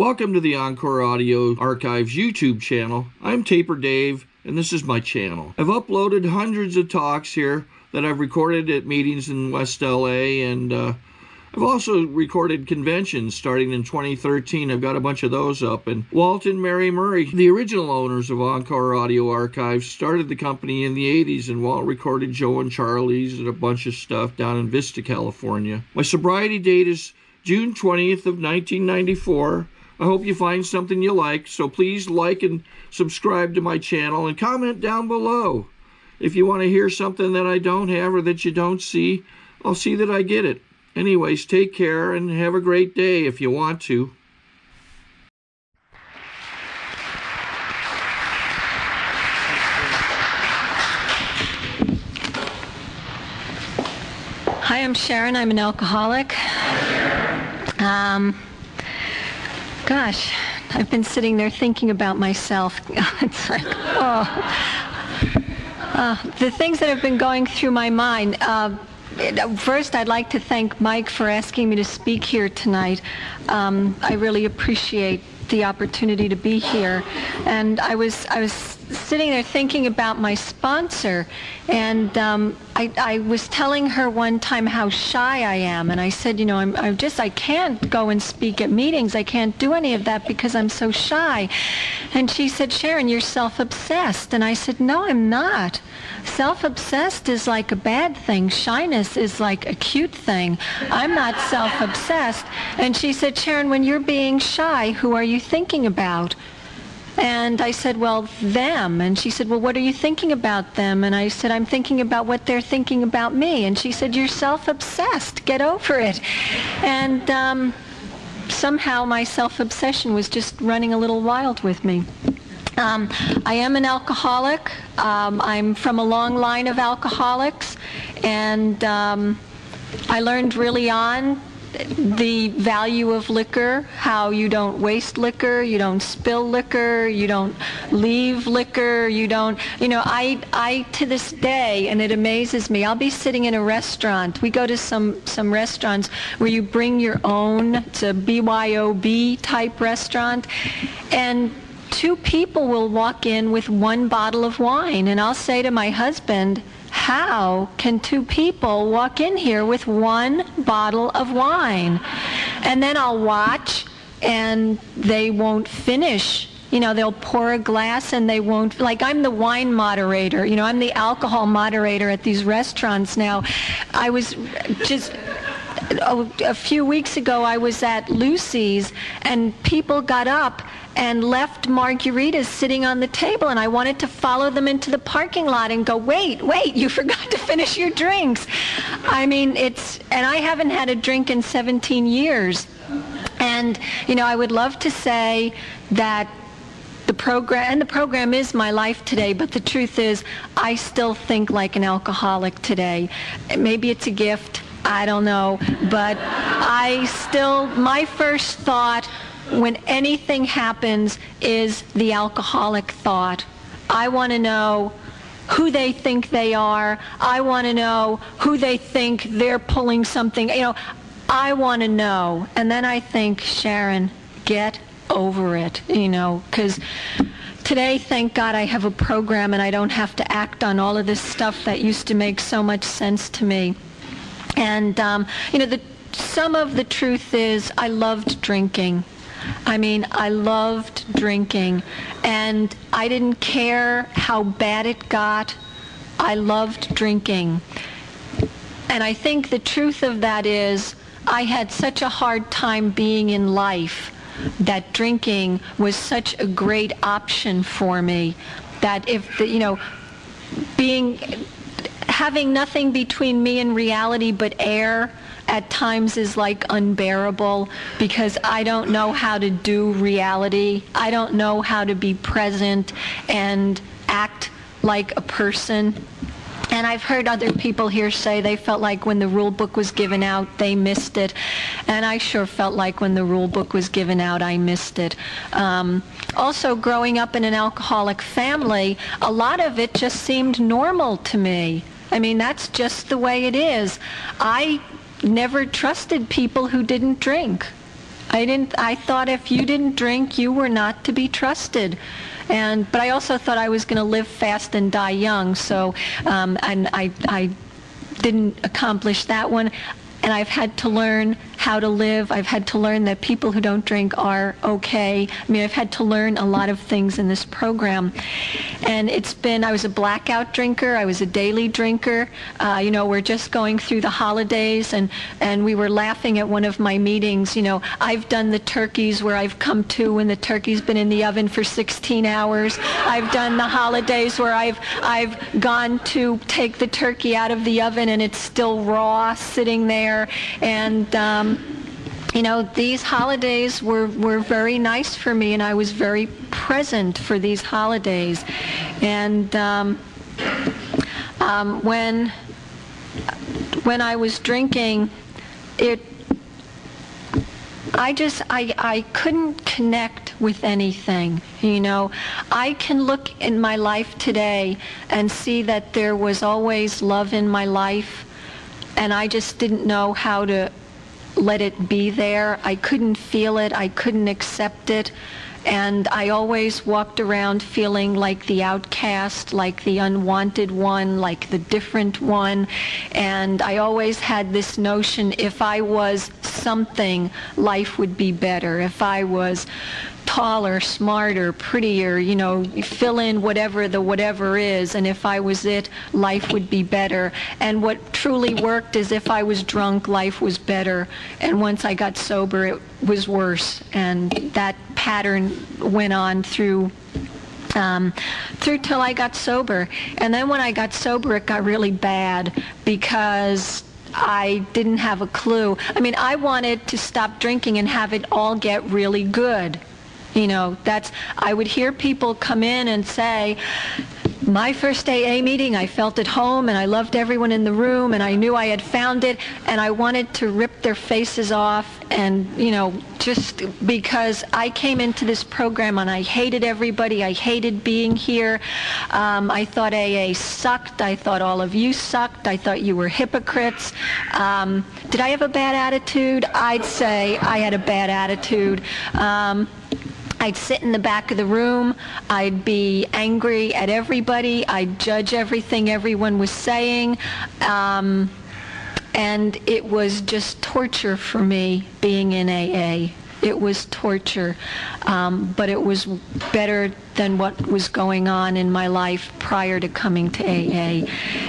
Welcome to the Encore Audio Archives YouTube channel. I'm Taper Dave, and this is my channel. I've uploaded hundreds of talks here that I've recorded at meetings in West LA, and I've also recorded conventions starting in 2013. I've got a bunch of those up. And Walt and Mary Murray, the original owners of Encore Audio Archives, started the company in the 80s, and Walt recorded Joe and Charlie's and a bunch of stuff down in Vista, California. My sobriety date is June 20th of 1994. I hope you find something you like, so please like and subscribe to my channel and comment down below. If you want to hear something that I don't have or that you don't see, I'll see that I get it. Anyways, take care and have a great day if you want to. Hi, I'm Sharon. I'm an alcoholic. Gosh, I've been sitting there thinking about myself. It's like, the things that have been going through my mind. First, I'd like to thank Mike for asking me to speak here tonight. I really appreciate the opportunity to be here. And I was sitting there thinking about my sponsor, and I was telling her one time how shy I am, and I said, you know, I can't go and speak at meetings. I can't do any of that because I'm so shy. And she said, Sharon, you're self-obsessed. And I said, no, I'm not. Self-obsessed is like a bad thing. Shyness is like a cute thing. I'm not self-obsessed. And she said, Sharon, when you're being shy, who are you thinking about? And I said, well, them. And she said, well, what are you thinking about them? And I said, I'm thinking about what they're thinking about me. And she said, you're self-obsessed. Get over it. And somehow my self-obsession was just running a little wild with me. I am an alcoholic. I'm from a long line of alcoholics. And I learned early on the value of liquor, how you don't waste liquor, you don't spill liquor, you don't leave liquor, you don't, you know, I to this day, and it amazes me, I'll be sitting in a restaurant. We go to some restaurants where you bring your own. It's a BYOB type restaurant, and two people will walk in with one bottle of wine, and I'll say to my husband, how can two people walk in here with one bottle of wine? And then I'll watch, and they won't finish. You know, they'll pour a glass and they won't, like I'm the wine moderator, you know, I'm the alcohol moderator at these restaurants now. I was just, a few weeks ago I was at Lucy's, and people got up and left margaritas sitting on the table, and I wanted to follow them into the parking lot and go, wait, you forgot to finish your drinks. I mean, and I haven't had a drink in 17 years. And, you know, I would love to say that the program is my life today, but the truth is I still think like an alcoholic today. Maybe it's a gift, I don't know, but my first thought when anything happens is the alcoholic thought. I want to know who they think they are. I want to know who they think they're pulling something. You know, I want to know. And then I think, Sharon, get over it, you know, because today, thank God, I have a program and I don't have to act on all of this stuff that used to make so much sense to me. And, you know, some of the truth is I loved drinking. I mean, I loved drinking, and I didn't care how bad it got. I loved drinking. And I think the truth of that is I had such a hard time being in life that drinking was such a great option for me that having nothing between me and reality but air at times is like unbearable, because I don't know how to do reality. I don't know how to be present and act like a person. And I've heard other people here say they felt like when the rule book was given out, they missed it. And I sure felt like when the rule book was given out, I missed it. Also, growing up in an alcoholic family, a lot of it just seemed normal to me. I mean, that's just the way it is. I never trusted people who didn't drink. I thought if you didn't drink, you were not to be trusted. But I also thought I was going to live fast and die young, so, and I didn't accomplish that one. And I've had to learn how to live. I've had to learn that people who don't drink are okay. I mean, I've had to learn a lot of things in this program. And I was a blackout drinker. I was a daily drinker. We're just going through the holidays, and we were laughing at one of my meetings. I've done the turkeys where I've come to when the turkey's been in the oven for 16 hours. I've done the holidays where I've gone to take the turkey out of the oven and it's still raw sitting there. And these holidays were very nice for me, and I was very present for these holidays. And when I was drinking, I couldn't connect with anything. I can look in my life today and see that there was always love in my life, and I just didn't know how to let it be there. I couldn't feel it. I couldn't accept it. And I always walked around feeling like the outcast, like the unwanted one, like the different one. And I always had this notion, if I was something, life would be better. If I was taller, smarter, prettier, fill in whatever the whatever is, and if I was it, life would be better. And what truly worked is if I was drunk, life was better, and once I got sober, it was worse. And that pattern went on through till I got sober. And then when I got sober, it got really bad because I didn't have a clue. I mean, I wanted to stop drinking and have it all get really good. I would hear people come in and say, my first AA meeting, I felt at home and I loved everyone in the room and I knew I had found it, and I wanted to rip their faces off, and just because I came into this program and I hated everybody. I hated being here. I thought AA sucked. I thought all of you sucked. I thought you were hypocrites. Did I have a bad attitude? I'd say I had a bad attitude. I'd sit in the back of the room. I'd be angry at everybody. I'd judge everything everyone was saying. And it was just torture for me being in AA. It was torture, but it was better than what was going on in my life prior to coming to AA.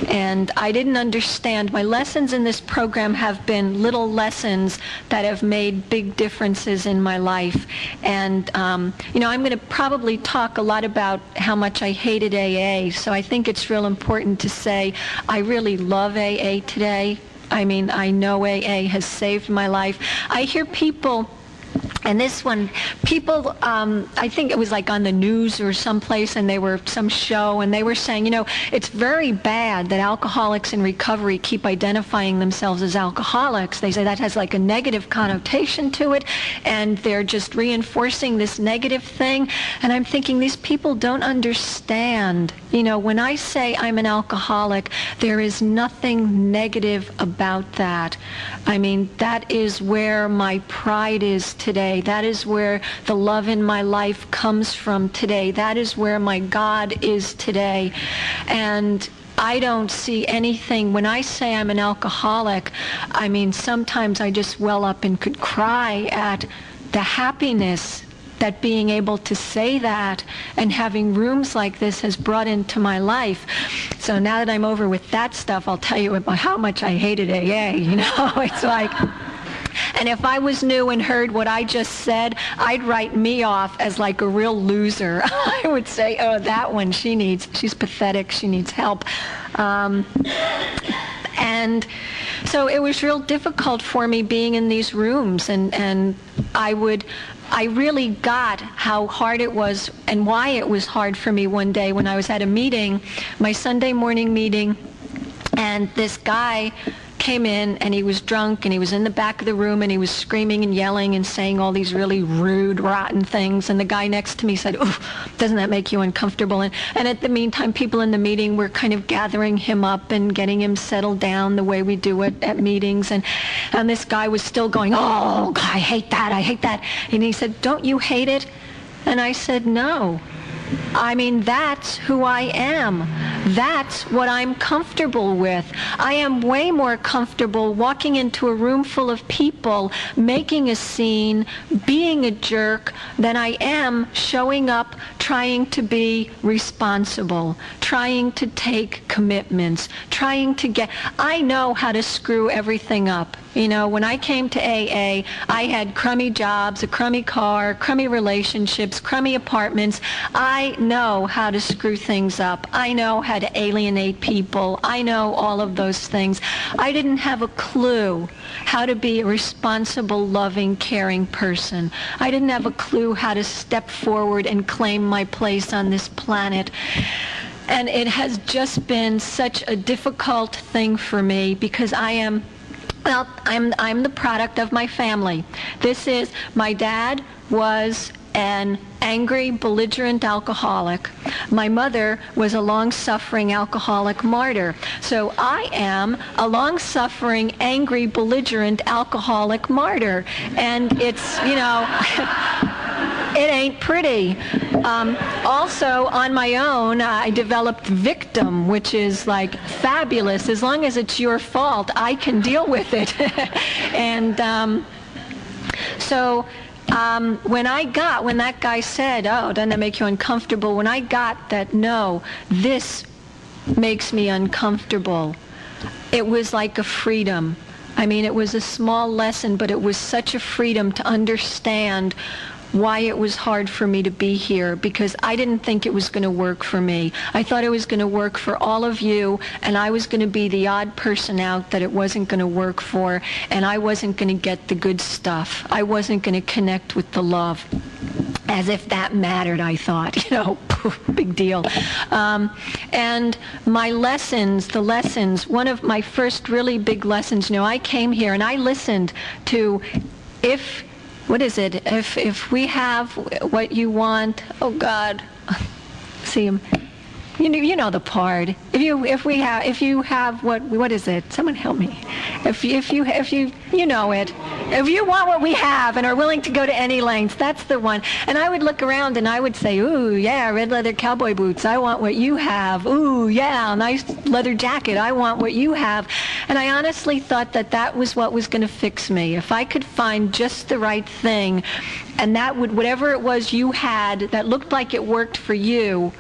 And I didn't understand. My lessons in this program have been little lessons that have made big differences in my life. And, I'm going to probably talk a lot about how much I hated AA, so I think it's real important to say I really love AA today. I mean, I know AA has saved my life. I hear people, and this one, people, I think it was like on the news or someplace, and they were some show, and they were saying, it's very bad that alcoholics in recovery keep identifying themselves as alcoholics. They say that has like a negative connotation to it, and they're just reinforcing this negative thing. And I'm thinking, these people don't understand. When I say I'm an alcoholic, there is nothing negative about that. I mean, that is where my pride is today. That is where the love in my life comes from today. That is where my God is today. And I don't see anything. When I say I'm an alcoholic, I mean, sometimes I just well up and could cry at the happiness that being able to say that and having rooms like this has brought into my life. So now that I'm over with that stuff, I'll tell you about how much I hated AA. It's like, and if I was new and heard what I just said, I'd write me off as like a real loser. I would say, oh, that one, she's pathetic, she needs help. And so it was real difficult for me being in these rooms, and I really got how hard it was and why it was hard for me one day when I was at a meeting, my Sunday morning meeting, and this guy came in and he was drunk and he was in the back of the room and he was screaming and yelling and saying all these really rude, rotten things. And the guy next to me said, "Ooh, doesn't that make you uncomfortable?" And at the meantime, people in the meeting were kind of gathering him up and getting him settled down the way we do it at meetings. And this guy was still going, "Oh, God, I hate that, I hate that." And he said, "Don't you hate it?" And I said, "No. I mean, that's who I am. That's what I'm comfortable with. I am way more comfortable walking into a room full of people, making a scene, being a jerk, than I am showing up, trying to be responsible, trying to take commitments, trying to get... I know how to screw everything up. You know, when I came to AA, I had crummy jobs, a crummy car, crummy relationships, crummy apartments. I know how to screw things up. I know how to alienate people. I know all of those things. I didn't have a clue how to be a responsible, loving, caring person. I didn't have a clue how to step forward and claim my place on this planet. And it has just been such a difficult thing for me because I'm the product of my family. My dad was an angry, belligerent alcoholic. My mother was a long-suffering alcoholic martyr. So I am a long-suffering, angry, belligerent alcoholic martyr. And it's, you know, it ain't pretty. Also, on my own, I developed victim, which is like fabulous. As long as it's your fault, I can deal with it. And when that guy said, "Oh, doesn't that make you uncomfortable?" When I got that, "No, this makes me uncomfortable," it was like a freedom. I mean, it was a small lesson, but it was such a freedom to understand why it was hard for me to be here, because I didn't think it was going to work for me. I thought it was going to work for all of you, and I was going to be the odd person out that it wasn't going to work for, and I wasn't going to get the good stuff. I wasn't going to connect with the love. As if that mattered, I thought, you know, big deal. And my lessons, one of my first really big lessons, you know, I came here and I listened to if we have what you want, oh God, see him. You know the part. If you have what is it? Someone help me. If you know it. If you want what we have and are willing to go to any lengths, that's the one. And I would look around and I would say, "Ooh, yeah, red leather cowboy boots. I want what you have. Ooh, yeah, nice leather jacket. I want what you have." And I honestly thought that was what was going to fix me. If I could find just the right thing, and that would, whatever it was you had that looked like it worked for you,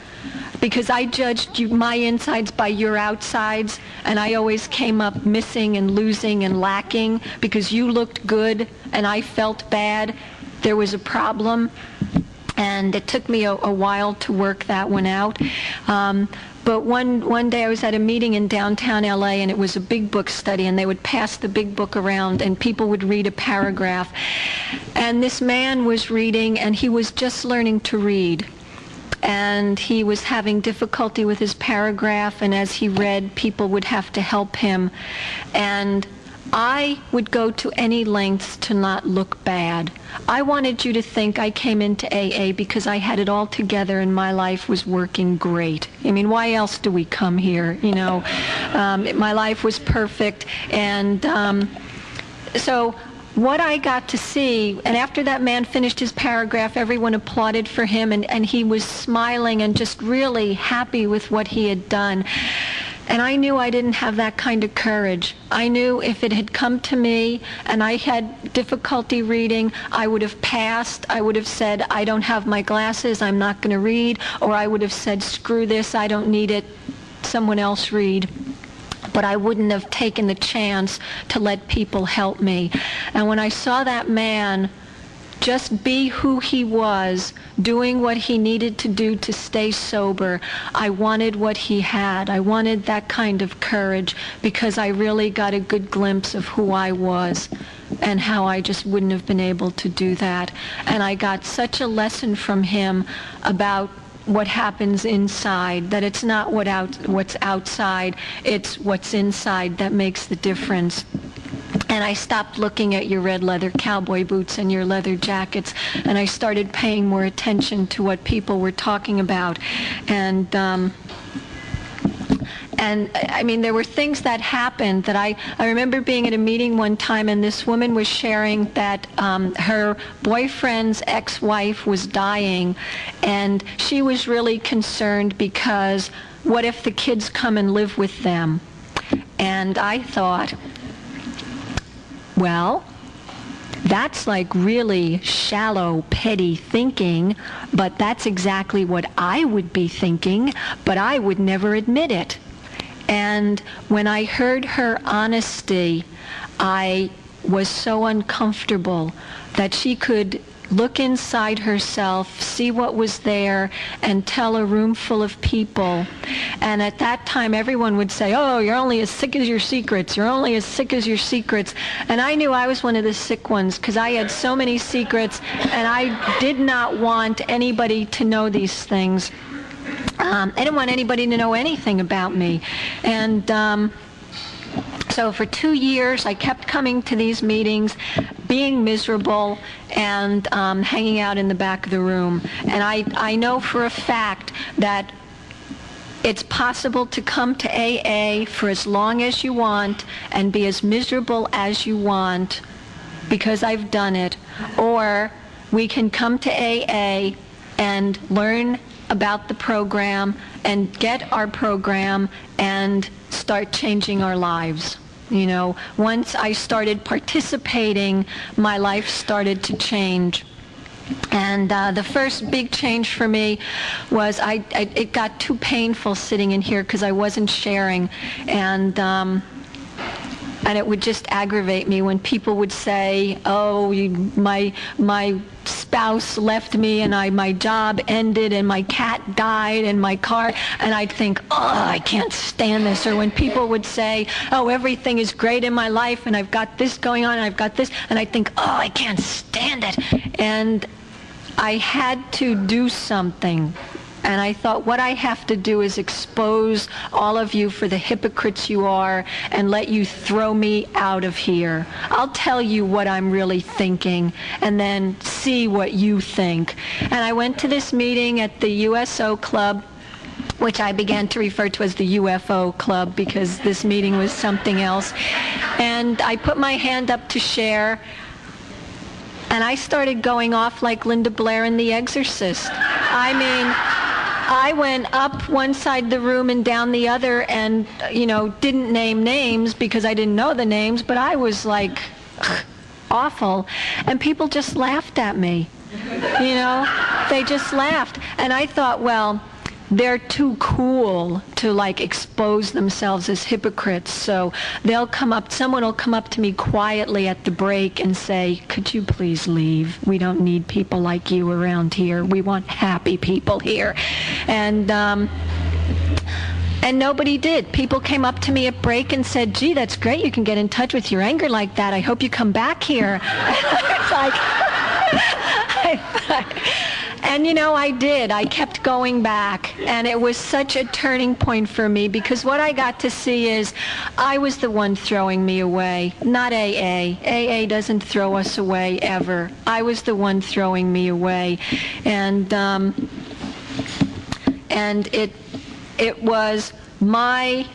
because I judged my insides by your outsides, and I always came up missing and losing and lacking because you looked good and I felt bad. There was a problem, and it took me a while to work that one out. But one day I was at a meeting in downtown LA, and it was a big book study, and they would pass the big book around and people would read a paragraph. And this man was reading, and he was just learning to read. And he was having difficulty with his paragraph, and as he read, people would have to help him. And I would go to any lengths to not look bad. I wanted you to think I came into AA because I had it all together and my life was working great. I mean, why else do we come here? You know, my life was perfect. And so what I got to see, and after that man finished his paragraph, everyone applauded for him, and he was smiling and just really happy with what he had done. And I knew I didn't have that kind of courage. I knew if it had come to me and I had difficulty reading, I would have passed. I would have said, "I don't have my glasses, I'm not going to read," or I would have said, "Screw this, I don't need it, someone else read." But I wouldn't have taken the chance to let people help me. And when I saw that man just be who he was, doing what he needed to do to stay sober, I wanted what he had. I wanted that kind of courage because I really got a good glimpse of who I was and how I just wouldn't have been able to do that. And I got such a lesson from him about what happens inside, that it's not what's outside, it's what's inside that makes the difference. And I stopped looking at your red leather cowboy boots and your leather jackets, and I started paying more attention to what people were talking about. And I mean, there were things that happened that I remember being at a meeting one time, and this woman was sharing that her boyfriend's ex-wife was dying, and she was really concerned because what if the kids come and live with them? And I thought, well, that's like really shallow, petty thinking, but that's exactly what I would be thinking, but I would never admit it. And when I heard her honesty, I was so uncomfortable that she could look inside herself, see what was there, and tell a room full of people. And at that time, everyone would say, oh, you're only as sick as your secrets. You're only as sick as your secrets. And I knew I was one of the sick ones because I had so many secrets, and I did not want anybody to know these things. I didn't want anybody to know anything about me. And so for 2 years, I kept coming to these meetings, being miserable, and hanging out in the back of the room. And I know for a fact that it's possible to come to AA for as long as you want and be as miserable as you want, because I've done it. Or we can come to AA and learn about the program and get our program and start changing our lives. You know, once I started participating, my life started to change. And the first big change for me was it got too painful sitting in here because I wasn't sharing, and it would just aggravate me when people would say, oh, my spouse left me, and my job ended, and my cat died, and my car, and I'd think, oh, I can't stand this. Or when people would say, oh, everything is great in my life, and I've got this going on, and I've got this, and I'd think, oh, I can't stand it. And I had to do something. And I thought, what I have to do is expose all of you for the hypocrites you are and let you throw me out of here. I'll tell you what I'm really thinking and then see what you think. And I went to this meeting at the USO Club, which I began to refer to as the UFO Club because this meeting was something else. And I put my hand up to share, and I started going off like Linda Blair in The Exorcist. I mean, I went up one side of the room and down the other, and, you know, didn't name names because I didn't know the names, but I was like awful. And people just laughed at me. You know, they just laughed. And I thought, well, they're too cool to like expose themselves as hypocrites, so someone will come up to me quietly at the break and say, could you please leave? We don't need people like you around here. We want happy people here. And nobody did. People came up to me at break and said, gee, that's great. You can get in touch with your anger like that. I hope you come back here. And you know, I did. I kept going back, and it was such a turning point for me because what I got to see is I was the one throwing me away, not AA. AA doesn't throw us away ever. I was the one throwing me away, and it was my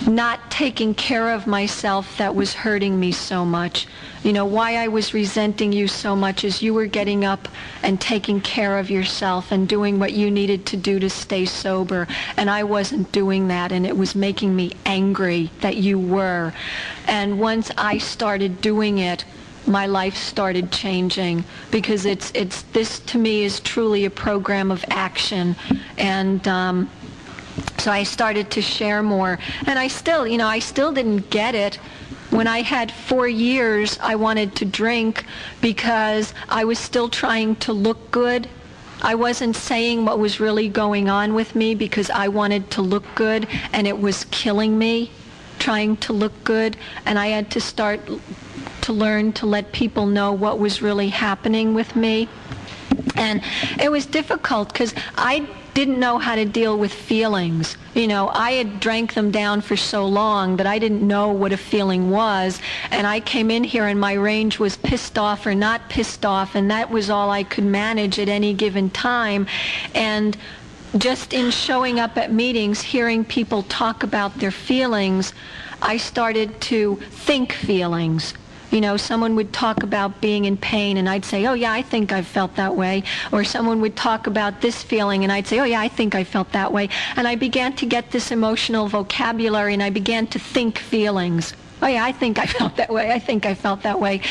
not taking care of myself that was hurting me so much. You know, why I was resenting you so much is you were getting up and taking care of yourself and doing what you needed to do to stay sober, and I wasn't doing that, and it was making me angry that you were. And once I started doing it, my life started changing, because this to me is truly a program of action. And so I started to share more, and I still didn't get it. When I had 4 years, I wanted to drink because I was still trying to look good. I wasn't saying what was really going on with me because I wanted to look good, and it was killing me, trying to look good. And I had to start to learn to let people know what was really happening with me. And it was difficult because I didn't know how to deal with feelings. I had drank them down for so long that I didn't know what a feeling was. And I came in here and my range was pissed off or not pissed off, and that was all I could manage at any given time. And just in showing up at meetings, hearing people talk about their feelings, I started to think feelings. Someone would talk about being in pain, and I'd say, oh yeah, I think I've felt that way. Or someone would talk about this feeling, and I'd say, oh yeah, I think I felt that way. And I began to get this emotional vocabulary, and I began to think feelings. Oh yeah, I think I felt that way. I think I felt that way.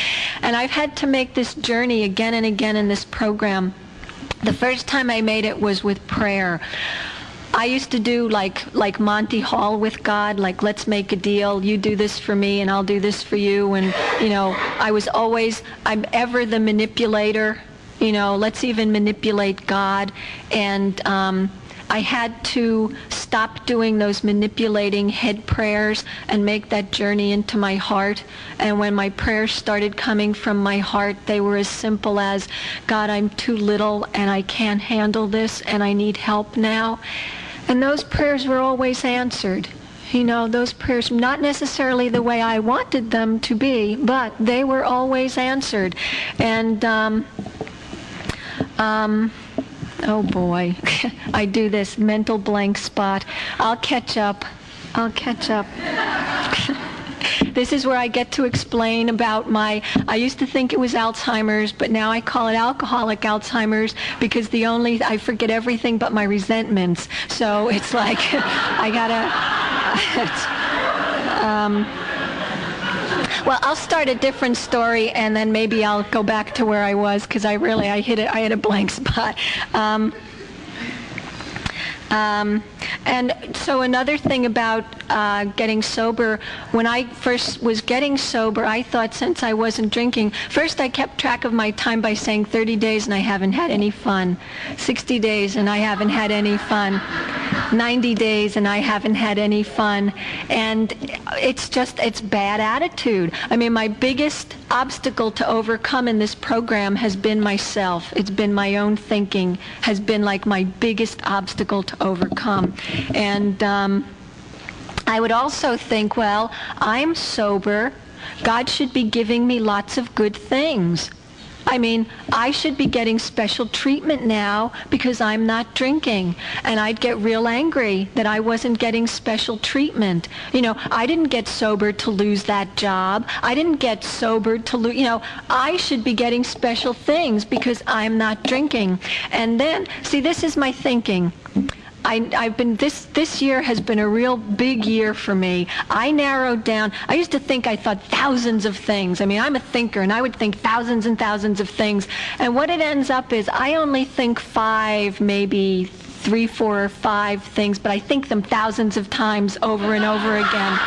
And I've had to make this journey again and again in this program. The first time I made it was with prayer. I used to do like Monty Hall with God, like let's make a deal. You do this for me and I'll do this for you. And, I'm ever the manipulator. Let's even manipulate God. And I had to stop doing those manipulating head prayers and make that journey into my heart. And when my prayers started coming from my heart, they were as simple as, God, I'm too little and I can't handle this and I need help now. And those prayers were always answered. Those prayers, not necessarily the way I wanted them to be, but they were always answered. And, oh boy, I do this mental blank spot. I'll catch up. This is where I get to explain about I used to think it was Alzheimer's, but now I call it alcoholic Alzheimer's because I forget everything but my resentments. So it's like, well, I'll start a different story and then maybe I'll go back to where I was because I hit a blank spot. And so another thing about getting sober, when I first was getting sober, I thought since I wasn't drinking, first I kept track of my time by saying 30 days and I haven't had any fun, 60 days and I haven't had any fun, 90 days and I haven't had any fun. And it's bad attitude. I mean, my biggest obstacle to overcome in this program has been myself. It's been my own thinking, has been like my biggest obstacle to overcome. And I would also think, well, I'm sober. God should be giving me lots of good things. I mean, I should be getting special treatment now because I'm not drinking. And I'd get real angry that I wasn't getting special treatment. I didn't get sober to lose that job. I didn't get sober to lose, I should be getting special things because I'm not drinking. And then, see, this is my thinking. This year has been a real big year for me. I narrowed down. I used to think I thought thousands of things. I mean, I'm a thinker, and I would think thousands and thousands of things. And what it ends up is I only think 5, maybe 3, 4, or 5 things, but I think them thousands of times over and over again.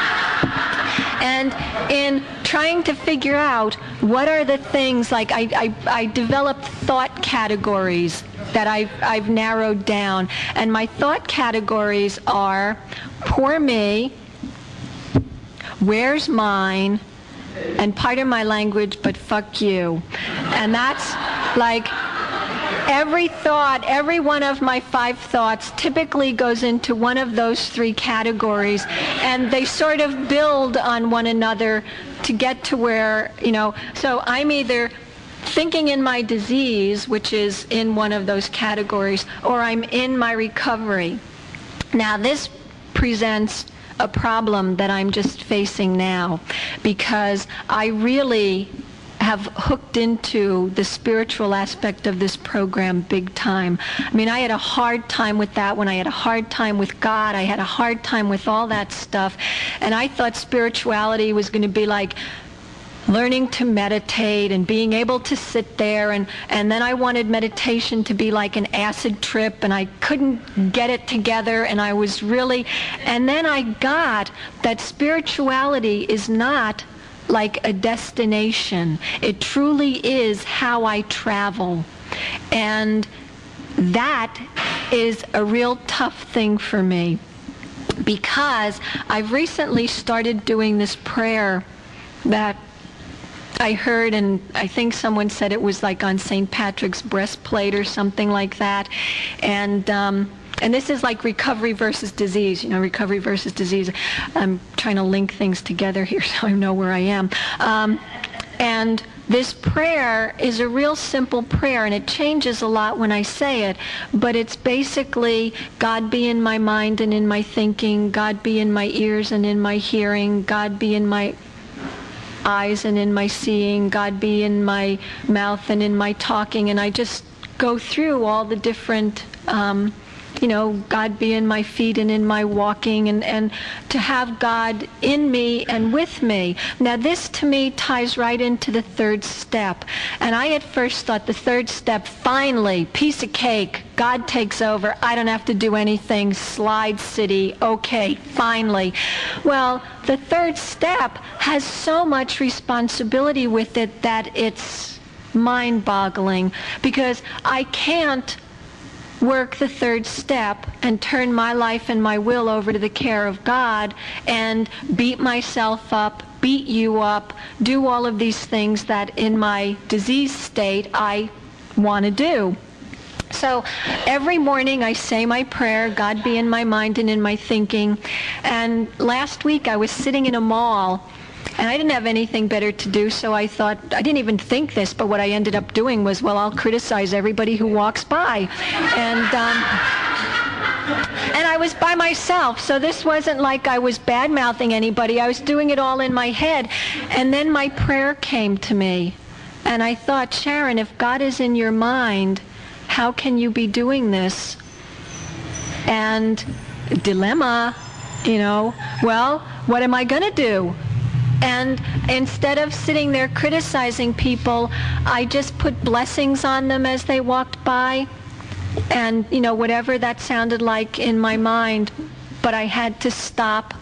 And in trying to figure out what are the things, like I developed thought categories that I've narrowed down. And my thought categories are poor me, where's mine, and pardon my language, but fuck you. And that's like every thought, every one of my 5 thoughts typically goes into one of those 3 categories, and they sort of build on one another to get to where, so I'm either thinking in my disease, which is in one of those categories, or I'm in my recovery. Now, this presents a problem that I'm just facing now because I really have hooked into the spiritual aspect of this program big time. I mean, I had a hard time with that when I had a hard time with God. I had a hard time with all that stuff. And I thought spirituality was going to be like learning to meditate and being able to sit there, and then I wanted meditation to be like an acid trip, and I couldn't get it together, and I was really, and then I got that spirituality is not like a destination. It truly is how I travel. And that is a real tough thing for me because I've recently started doing this prayer that I heard, and I think someone said it was like on St. Patrick's breastplate or something like that. And this is like recovery versus disease, recovery versus disease. I'm trying to link things together here so I know where I am. And this prayer is a real simple prayer, and it changes a lot when I say it, but it's basically, God be in my mind and in my thinking, God be in my ears and in my hearing, God be in my eyes and in my seeing, God be in my mouth and in my talking, and I just go through all the different God be in my feet and in my walking, and to have God in me and with me. Now this to me ties right into the third step. And I at first thought the third step, finally, piece of cake, God takes over, I don't have to do anything, slide city, okay, finally. Well, the third step has so much responsibility with it that it's mind-boggling, because I can't work the third step and turn my life and my will over to the care of God and beat myself up, beat you up, do all of these things that in my disease state I want to do. So every morning I say my prayer, God be in my mind and in my thinking. And last week I was sitting in a mall, and I didn't have anything better to do, so I thought, I didn't even think this, but what I ended up doing was, well, I'll criticize everybody who walks by. And I was by myself, so this wasn't like I was bad-mouthing anybody. I was doing it all in my head. And then my prayer came to me. And I thought, Sharon, if God is in your mind, how can you be doing this? And dilemma, well, what am I going to do? And instead of sitting there criticizing people, I just put blessings on them as they walked by, and whatever that sounded like in my mind. But I had to stop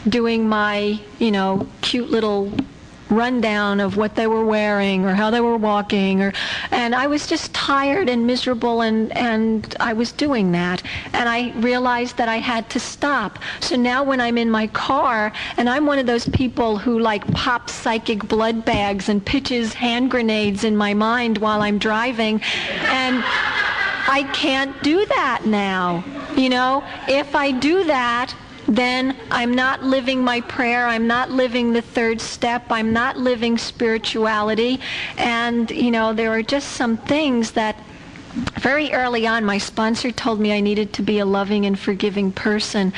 doing my cute little rundown of what they were wearing or how they were walking, and I was just tired and miserable, and I was doing that, and I realized that I had to stop. So now when I'm in my car, and I'm one of those people who pops psychic blood bags and pitches hand grenades in my mind while I'm driving, and I can't do that now. If I do that, then I'm not living my prayer, I'm not living the third step, I'm not living spirituality. And, there are just some things that very early on my sponsor told me I needed to be a loving and forgiving person.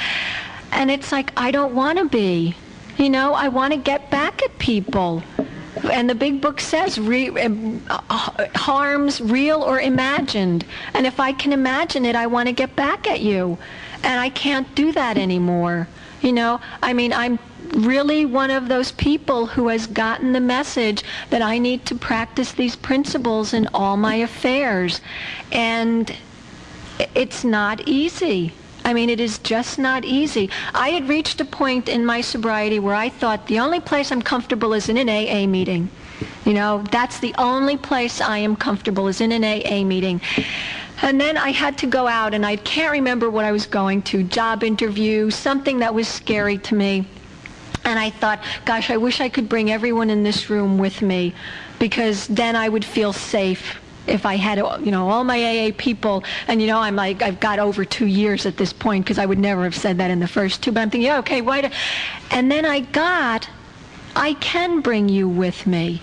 And it's like, I don't want to be. I want to get back at people. And the big book says harms real or imagined. And if I can imagine it, I want to get back at you. And I can't do that anymore. I'm really one of those people who has gotten the message that I need to practice these principles in all my affairs. And it's not easy. It is just not easy. I had reached a point in my sobriety where I thought the only place I'm comfortable is in an AA meeting. That's the only place I am comfortable, is in an AA meeting. And then I had to go out, and I can't remember what I was going to, job interview, something that was scary to me. And I thought, gosh, I wish I could bring everyone in this room with me, because then I would feel safe if I had, all my AA people. And, I've got over 2 years at this point, because I would never have said that in the first 2. But I'm thinking, yeah, okay, why? And then I can bring you with me.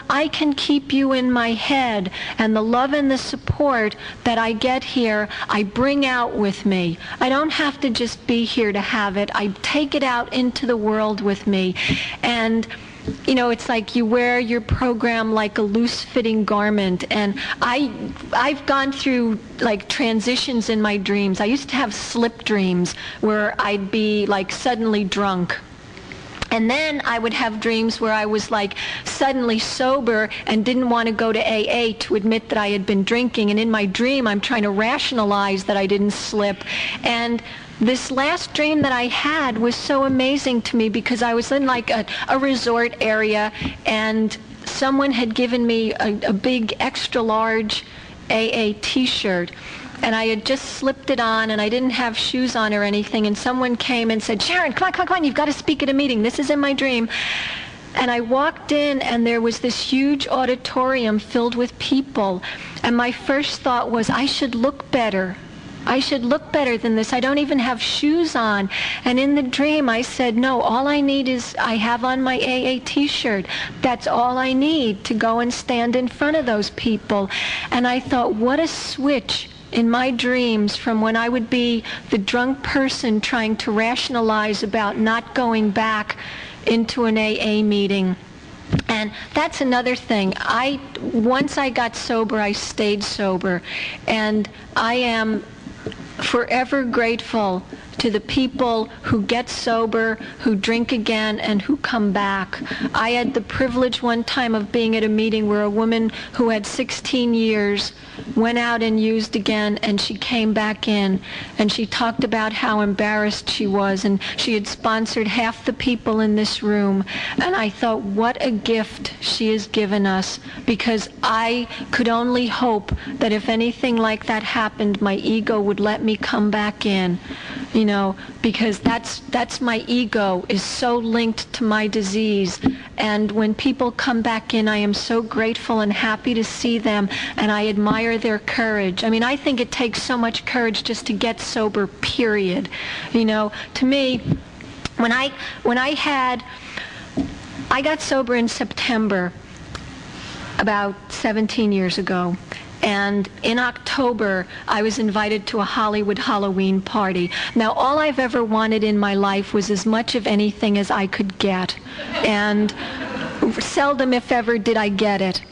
I can keep you in my head, and the love and the support that I get here, I bring out with me. I don't have to just be here to have it. I take it out into the world with me. And it's like you wear your program like a loose-fitting garment. And I've gone through transitions in my dreams. I used to have slip dreams where I'd be suddenly drunk. And then I would have dreams where I was suddenly sober and didn't want to go to AA to admit that I had been drinking. And in my dream, I'm trying to rationalize that I didn't slip. And this last dream that I had was so amazing to me, because I was in a resort area, and someone had given me a big extra large AA t-shirt. And I had just slipped it on, and I didn't have shoes on or anything, and someone came and said, Sharon, come on, you've got to speak at a meeting. This is in my dream. And I walked in, and there was this huge auditorium filled with people. And my first thought was, I should look better. I should look better than this. I don't even have shoes on. And in the dream, I said, no, all I need is, I have on my AA t-shirt. That's all I need to go and stand in front of those people. And I thought, what a switch in my dreams from when I would be the drunk person trying to rationalize about not going back into an AA meeting. And that's another thing. Once I got sober, I stayed sober. And I am forever grateful to the people who get sober, who drink again, and who come back. I had the privilege one time of being at a meeting where a woman who had 16 years went out and used again, and she came back in, and she talked about how embarrassed she was, and she had sponsored half the people in this room. And I thought, what a gift she has given us, because I could only hope that if anything like that happened, my ego would let me come back in. You know, because that's my ego is so linked to my disease. And when people come back in, I am so grateful and happy to see them, and I admire their courage. I mean, I think it takes so much courage just to get sober, period. You know, to me, I got sober in September about 17 years ago. And in October, I was invited to a Hollywood Halloween party. Now, all I've ever wanted in my life was as much of anything as I could get. And seldom, if ever, did I get it.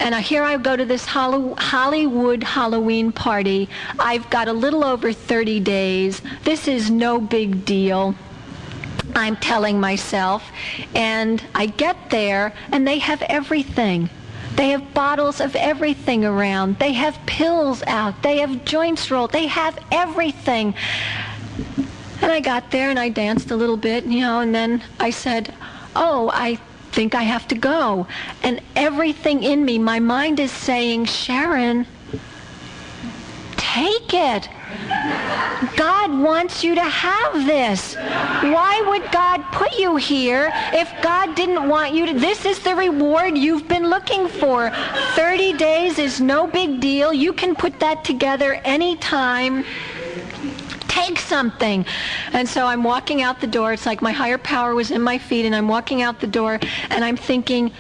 And here I go to this Hollywood Halloween party. I've got a little over 30 days. This is no big deal, I'm telling myself. And I get there, and they have everything. They have bottles of everything around. They have pills out. They have joints rolled. They have everything. And I got there and I danced a little bit, you know, and then I said, oh, I think I have to go. And everything in me, my mind is saying, Sharon, take it. God wants you to have this. Why would God put you here if God didn't want you to? This is the reward you've been looking for. 30 days is no big deal. You can put that together anytime. Take something. And so I'm walking out the door. It's like my higher power was in my feet, and I'm walking out the door, and I'm thinking,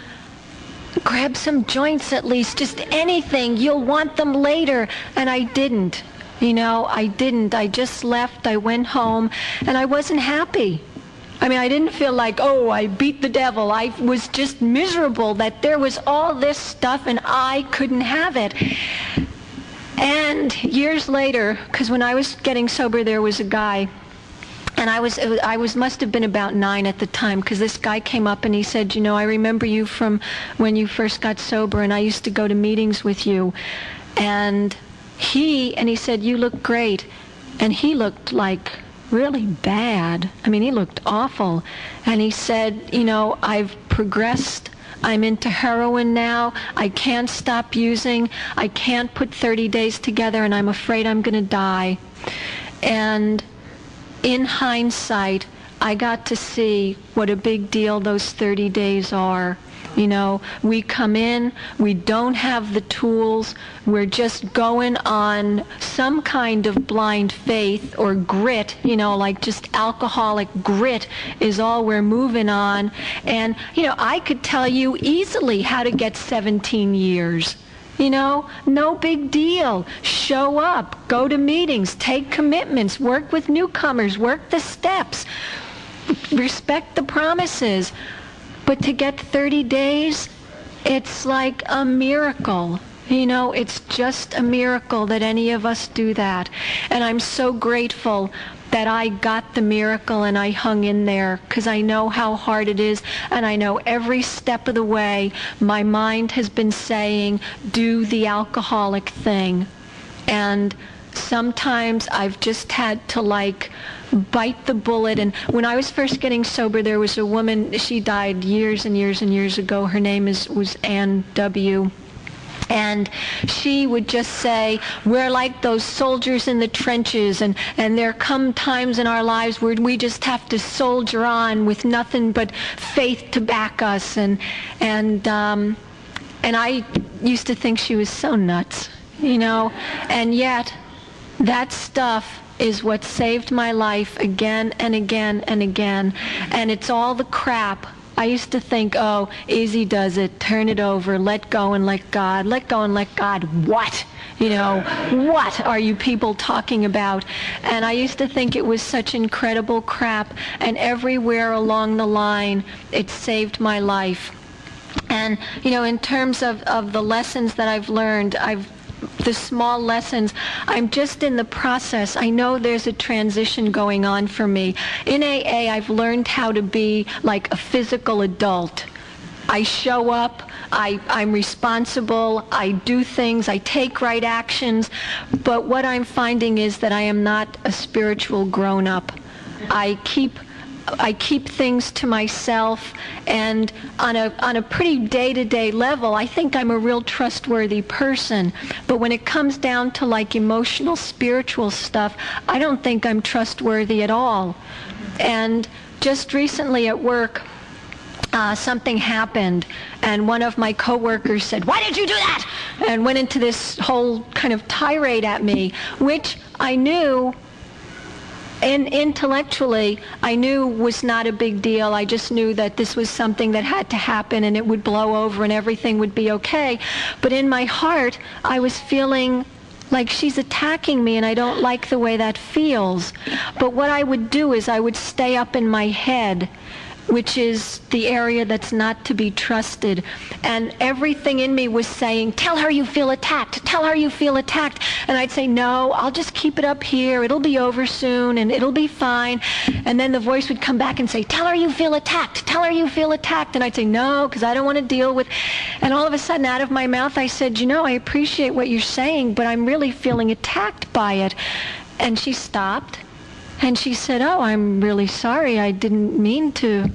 grab some joints at least, just anything. You'll want them later. And I didn't. You know, I didn't. I just left. I went home, and I wasn't happy. I mean, I didn't feel like, oh, I beat the devil. I was just miserable that there was all this stuff and I couldn't have it. And years later, because when I was getting sober, there was a guy, and I must have been about 9 at the time, because this guy came up and he said, you know, I remember you from when you first got sober, and I used to go to meetings with you. And he said, you look great. And he looked like really bad. I mean, he looked awful. And he said, you know, I've progressed. I'm into heroin now. I can't stop using. I can't put 30 days together, and I'm afraid I'm going to die. And in hindsight, I got to see what a big deal those 30 days are. You know, we come in, we don't have the tools, we're just going on some kind of blind faith or grit, you know, like just alcoholic grit is all we're moving on. And, you know, I could tell you easily how to get 17 years. You know, no big deal. Show up, go to meetings, take commitments, work with newcomers, work the steps, respect the promises. But to get 30 days, it's like a miracle. You know, it's just a miracle that any of us do that. And I'm so grateful that I got the miracle and I hung in there, because I know how hard it is, and I know every step of the way my mind has been saying, do the alcoholic thing. And sometimes I've just had to like bite the bullet. And when I was first getting sober, there was a woman, she died years and years and years ago. Her name was Ann W. And she would just say, we're like those soldiers in the trenches, and there come times in our lives where we just have to soldier on with nothing but faith to back us. And I used to think she was so nuts, you know, and yet that stuff is what saved my life again and again and again. And it's all the crap. I used to think, oh, easy does it, turn it over, let go and let God, let go and let God. What? You know, what are you people talking about? And I used to think it was such incredible crap, and everywhere along the line, it saved my life. And, you know, in terms of the lessons that I've learned, the small lessons, I'm just in the process. I know there's a transition going on for me. In AA, I've learned how to be like a physical adult. I show up, I'm responsible, I do things, I take right actions, but what I'm finding is that I am not a spiritual grown-up. I keep things to myself, and on a pretty day-to-day level, I think I'm a real trustworthy person. But when it comes down to like emotional, spiritual stuff, I don't think I'm trustworthy at all. And just recently at work, something happened, and one of my coworkers said, "Why did you do that?" and went into this whole kind of tirade at me, which I knew, and intellectually, I knew was not a big deal. I just knew that this was something that had to happen, and it would blow over and everything would be okay. But in my heart, I was feeling like she's attacking me, and I don't like the way that feels. But what I would do is I would stay up in my head, which is the area that's not to be trusted. And everything in me was saying, tell her you feel attacked, tell her you feel attacked. And I'd say, no, I'll just keep it up here, it'll be over soon, and it'll be fine. And then the voice would come back and say, tell her you feel attacked, tell her you feel attacked. And I'd say, no, because I don't want to deal with... And all of a sudden, out of my mouth, I said, you know, I appreciate what you're saying, but I'm really feeling attacked by it. And she stopped. And she said, oh, I'm really sorry. I didn't mean to,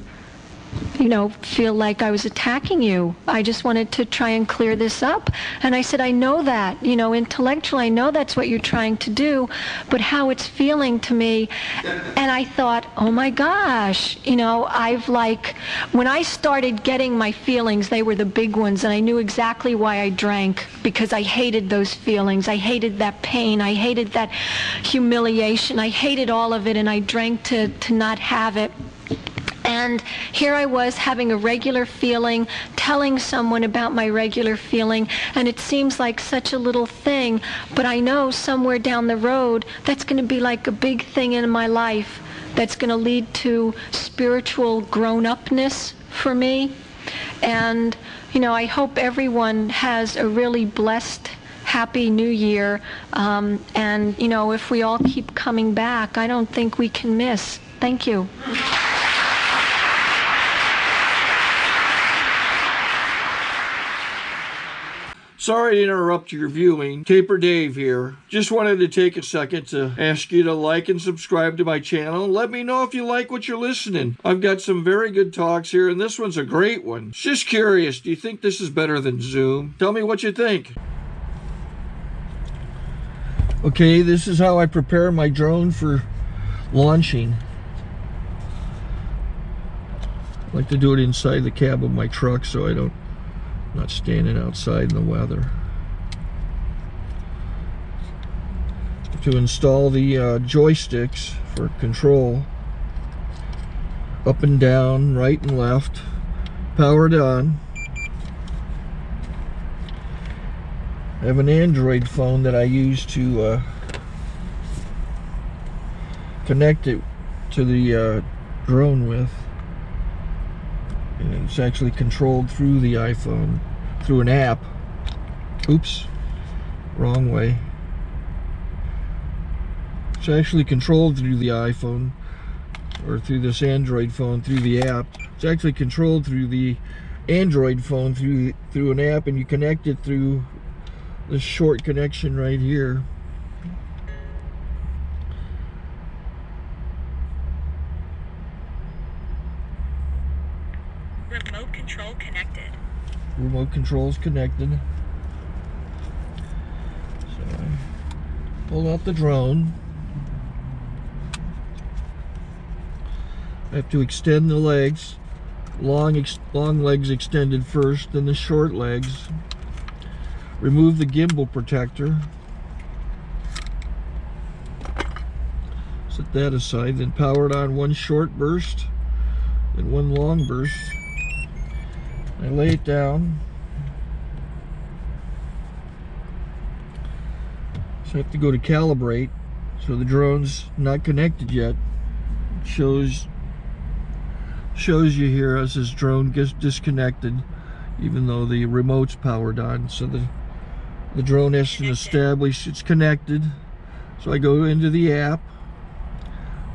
you know, feel like I was attacking you. I just wanted to try and clear this up. And I said, I know that, you know, intellectually, I know that's what you're trying to do, but how it's feeling to me. And I thought, oh my gosh, you know, when I started getting my feelings, they were the big ones, and I knew exactly why I drank, because I hated those feelings. I hated that pain. I hated that humiliation. I hated all of it, and I drank to not have it. And here I was having a regular feeling, telling someone about my regular feeling, and it seems like such a little thing, but I know somewhere down the road that's going to be like a big thing in my life that's going to lead to spiritual grown-upness for me. And, you know, I hope everyone has a really blessed, happy New Year. And, you know, if we all keep coming back, I don't think we can miss. Thank you. Sorry to interrupt your viewing. Taper Dave here. Just wanted to take a second to ask you to like and subscribe to my channel. Let me know if you like what you're listening. I've got some very good talks here, and this one's a great one. Just curious, do you think this is better than Zoom? Tell me what you think. Okay, this is how I prepare my drone for launching. I like to do it inside the cab of my truck so I'm not standing outside in the weather. To install the joysticks for control, up and down, right and left, powered on. I have an Android phone that I use to connect it to the drone with. And it's actually controlled through the iPhone, through an app. Oops, wrong way. It's actually controlled through the iPhone, or through this Android phone, through the app. It's actually controlled through the Android phone, through an app, and you connect it through this short connection right here. Remote control connected. Remote control's connected. Pull out the drone. I have to extend the legs. Long legs extended first, then the short legs. Remove the gimbal protector. Set that aside, then power it on one short burst and one long burst. I lay it down. So I have to go to calibrate. So the drone's not connected yet. It shows you here as this drone gets disconnected, even though the remote's powered on. So the drone has to establish it's connected. So I go into the app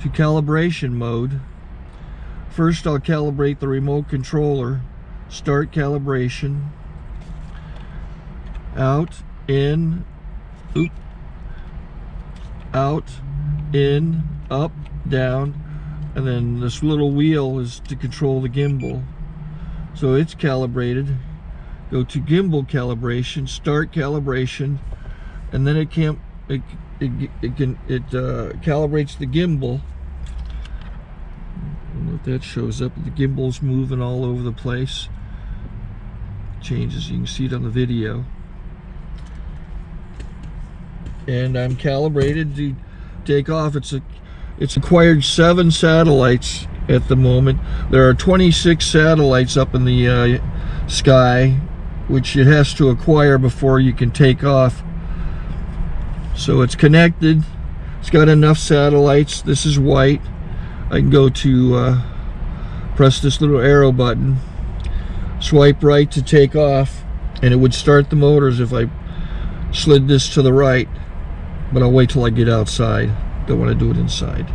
to calibration mode. First I'll calibrate the remote controller. Start calibration. Out, in, oop, out, in, up, down, and then this little wheel is to control the gimbal. So it's calibrated. Go to gimbal calibration, start calibration, and then it calibrates the gimbal. I don't know if that shows up. The gimbal's moving all over the place. Changes, you can see it on the video. And I'm calibrated to take off. It's acquired 7 satellites at the moment. There are 26 satellites up in the sky, which it has to acquire before you can take off. So it's connected. It's got enough satellites. This is white. I can go to press this little arrow button, swipe right to take off, and it would start the motors if I slid this to the right. But I'll wait till I get outside. Don't want to do it inside.